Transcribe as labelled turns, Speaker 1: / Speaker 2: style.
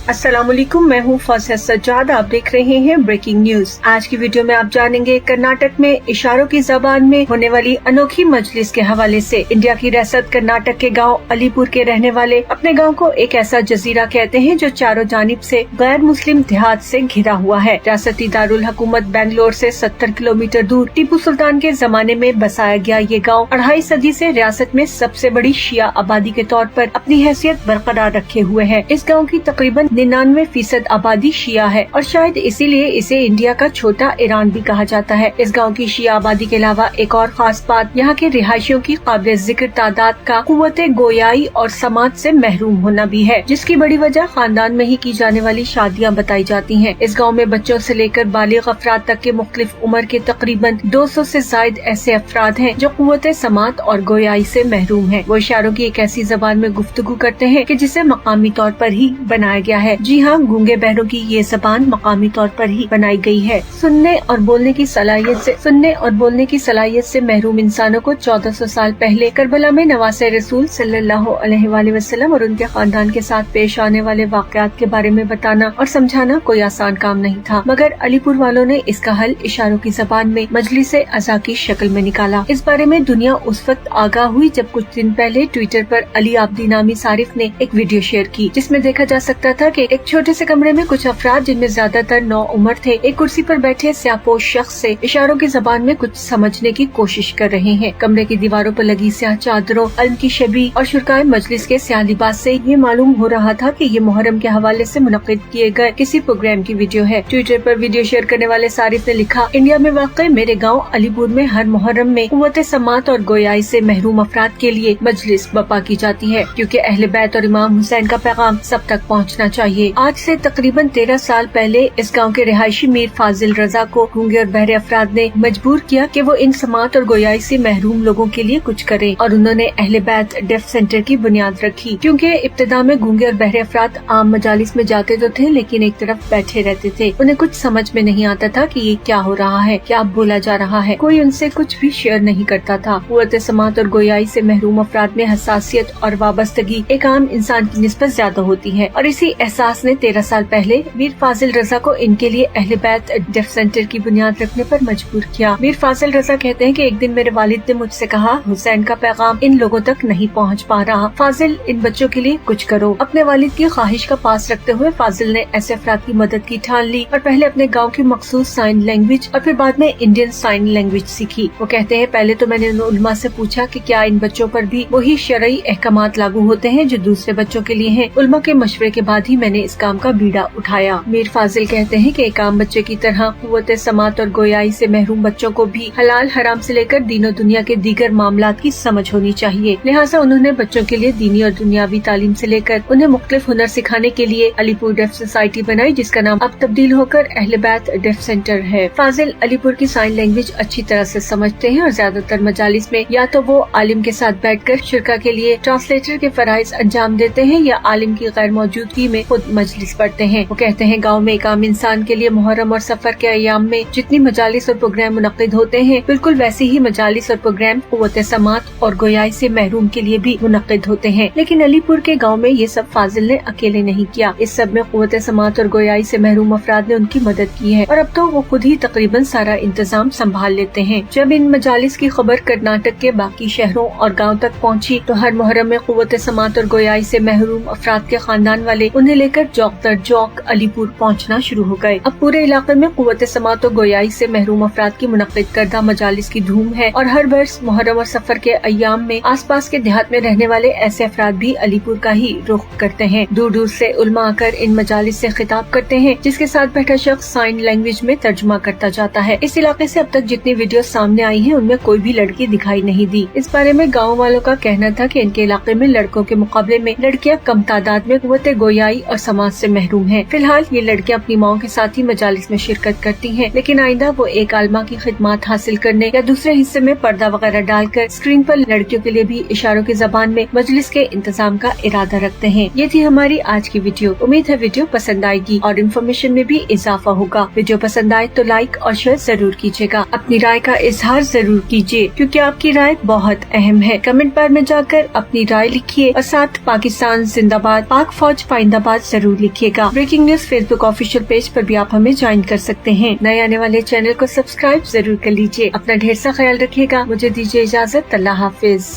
Speaker 1: अस्सलामुअलैकुम, मैं हूँ फौजिया सज्जाद। आप देख रहे हैं ब्रेकिंग न्यूज। आज की वीडियो में आप जानेंगे कर्नाटक में इशारों की जबान में होने वाली अनोखी मजलिस के हवाले से। इंडिया की रियासत कर्नाटक के गांव अलीपुर के रहने वाले अपने गांव को एक ऐसा जजीरा कहते हैं जो चारों जानिब से गैर मुस्लिम देहात से घिरा हुआ है। रियासती दारुल हुकूमत बेंगलोर से 70 किलोमीटर दूर टीपू सुल्तान के जमाने में बसाया गया ये गाँव 2.5 सदी से रियासत में सबसे बड़ी शिया आबादी के तौर पर अपनी हैसियत बरकरार रखे हुए है। इस गाँव की तकरीबन 99% आबादी शिया है और शायद इसीलिए इसे इंडिया का छोटा ईरान भी कहा जाता है। इस गांव की शिया आबादी के अलावा एक और खास बात यहाँ के रिहायशियों की काबिल जिक्र तादाद का कुव्वते गोयाई और समाज से महरूम होना भी है, जिसकी बड़ी वजह खानदान में ही की जाने वाली शादियाँ बताई जाती हैं। इस गाँव में बच्चों से लेकर बालिग अफराद तक के मुख्तलिफ उम्र के तकरीबन 200 से जायद ऐसे अफराद हैं जो कुव्वते समात और गोयाई से महरूम हैं। वो इशारों की एक ऐसी जबान में गुफ्तगू करते हैं कि जिसे मकामी तौर पर ही बनाया गया है। जी हाँ, गूंगे बहरों की ये जबान मकामी तौर पर ही बनाई गई है। सुनने और बोलने की सलाहियत से महरूम इंसानों को 1400 साल पहले करबला में नवासे रसूल सल्लल्लाहु अलैहि वसल्लम और उनके खानदान के साथ पेश आने वाले वाकयात के बारे में बताना और समझाना कोई आसान काम नहीं था, मगर अलीपुर वालों ने इसका हल इशारों की जबान में मजलिसे अज़ा की शक्ल में निकाला। इस बारे में दुनिया उस वक्त आगाह हुई जब कुछ दिन पहले ट्विटर पर अली आब्दी नामी सारिफ ने एक वीडियो शेयर की, जिसमें देखा जा सकता था कि एक छोटे से कमरे में कुछ अफराद, जिनमें ज्यादातर नौ उम्र थे, एक कुर्सी पर बैठे स्याहपोश शख्स से इशारों की जबान में कुछ समझने की कोशिश कर रहे हैं। कमरे की दीवारों पर लगी स्याह चादरों, अल्म की शबी और शुरकाए मजलिस के स्याह लिबास से ये मालूम हो रहा था कि ये मुहर्रम के हवाले से मुनक्किद किए गए किसी प्रोग्राम की वीडियो है। ट्विटर पर वीडियो शेयर करने वाले सारिफ ने लिखा, इंडिया में वाक़ई मेरे गाँव अलीपुर में हर मुहर्रम में कुव्वते समात और गोयाई से महरूम अफराद के लिए मजलिस बपा की जाती है, क्योंकि अहले बैत और इमाम हुसैन का पैगाम सब तक पहुँचना चाहिए। आज से तकरीबन 13 साल पहले इस गांव के रिहायशी मीर फाजिल रजा को गूंगे और बहरे अफराद ने मजबूर किया कि वो इन समात और गोयाई से महरूम लोगों के लिए कुछ करें, और उन्होंने अहले बैत डेफ सेंटर की बुनियाद रखी। क्योंकि इब्तिदा में गूंगे और बहरे अफराद आम मजालिस में जाते तो थे, लेकिन एक तरफ बैठे रहते थे। उन्हें कुछ समझ में नहीं आता था कि ये क्या हो रहा है, क्या बोला जा रहा है। कोई उनसे कुछ भी शेयर नहीं करता था। कुव्वते समात और गोयाई से महरूम अफराद में हसासियत और वाबस्तगी एक आम इंसान की निस्बत ज्यादा होती है, और इसी एहसास ने 13 साल पहले मीर फाजिल रजा को इनके लिए अहले बैत डेफ सेंटर की बुनियाद रखने पर मजबूर किया। मीर फाजिल रजा कहते हैं कि एक दिन मेरे वालिद ने मुझसे कहा, हुसैन का पैगाम इन लोगों तक नहीं पहुंच पा रहा, फाजिल इन बच्चों के लिए कुछ करो। अपने वालिद की ख्वाहिश का पास रखते हुए फाजिल ने ऐसे अफराद की मदद की ठान ली और पहले अपने गाँव की मखसूस साइन लैंग्वेज और फिर बाद में इंडियन साइन लैंग्वेज सीखी। वो कहते हैं, पहले तो मैंने उन उलमा से पूछा कि क्या इन बच्चों पर भी वही शरई अहकामात लागू होते हैं जो दूसरे बच्चों के लिए हैं। उलमा के मशवरे के बाद ही मैंने इस काम का बीड़ा उठाया। मीर फाजिल कहते हैं कि एक आम बच्चे की तरह कुव्वते समात और गोयाई से महरूम बच्चों को भी हलाल हराम से लेकर दीनों दुनिया के दीगर मामलात की समझ होनी चाहिए। लिहाजा उन्होंने बच्चों के लिए दीनी और दुनियावी तालीम से लेकर उन्हें मुख्तलिफ हुनर सिखाने के लिए अलीपुर डेफ सोसाइटी बनाई, जिसका नाम अब तब्दील होकर अहले बैत डेफ सेंटर है। फाजिल अलीपुर की साइन लैंग्वेज अच्छी तरह से समझते हैं और ज्यादातर मजालिस में या तो वो आलिम के साथ बैठकर शिरका के लिए ट्रांसलेटर के फराइज अंजाम देते हैं या आलिम की गैर मौजूदगी में खुद मजलिस पढ़ते हैं। वो कहते हैं, गाँव में एक आम इंसान के लिए मुहर्रम और सफर के अयाम में जितनी मजालिस और प्रोग्राम मुनक्किद होते हैं, बिल्कुल वैसे ही मजालिस और प्रोग्राम कुव्वते समात और गोयाई से महरूम के लिए भी मुनक्किद होते हैं। लेकिन अलीपुर के गाँव में ये सब फाजिल ने अकेले नहीं किया। इस सब में कुव्वते समात और गोयाई से महरूम अफराद ने उनकी मदद की है और अब तो वो खुद ही तकरीबन सारा इंतजाम संभाल लेते हैं। जब इन मजालिस की खबर कर्नाटक के बाकी शहरों और गाँव तक पहुँची तो हर मुहर्रम में कुव्वते समात और गोयाई से महरूम अफराद के खानदान वाले उन्हें लेकर चौक दर चौक अलीपुर पहुँचना शुरू हो गए। अब पूरे इलाके में कुव्वते समात और गोयाई से महरूम अफराद की मुनक्किद करदा मजालिस की धूम है और हर वर्ष मुहर्रम और सफर के अयाम में आसपास के देहात में रहने वाले ऐसे अफराद भी अलीपुर का ही रुख करते हैं। दूर दूर से उलमा आकर इन मजालिस से खिताब करते हैं, जिसके साथ बैठा शख्स साइन लैंग्वेज में तर्जुमा करता जाता है। इस इलाके से अब तक जितनी वीडियो सामने आई है उनमें कोई भी लड़की दिखाई नहीं दी। इस बारे में गाँव वालों का कहना था कि इनके इलाके में लड़कों के मुकाबले में लड़कियां कम तादाद में कुव्वते गोयाई और समाज से महरूम हैं। फिलहाल ये लड़कियां अपनी माओ के साथ ही मजालिस में शिरकत करती हैं, लेकिन आइंदा वो एक आलमा की खिदमत हासिल करने या दूसरे हिस्से में पर्दा वगैरह डालकर स्क्रीन पर लड़कियों के लिए भी इशारों की जबान में मजलिस के इंतजाम का इरादा रखते हैं। ये थी हमारी आज की वीडियो। उम्मीद है वीडियो पसंद आएगी और इन्फॉर्मेशन में भी इजाफा होगा। वीडियो पसंद आए तो लाइक और शेयर जरूर कीजिएगा। अपनी राय का इजहार जरूर कीजिए, क्योंकि आपकी राय बहुत अहम है। कमेंट बार में जाकर अपनी राय लिखिए और साथ पाकिस्तान जिंदाबाद, पाक फौज पाइंदाबाद बात जरूर लिखिएगा। Breaking news Facebook official page पर भी आप हमें ज्वाइन कर सकते हैं। नए आने वाले चैनल को सब्सक्राइब जरूर कर लीजिए। अपना ढेर सा ख्याल रखिएगा। मुझे दीजिए इजाजत। अल्लाह हाफिज।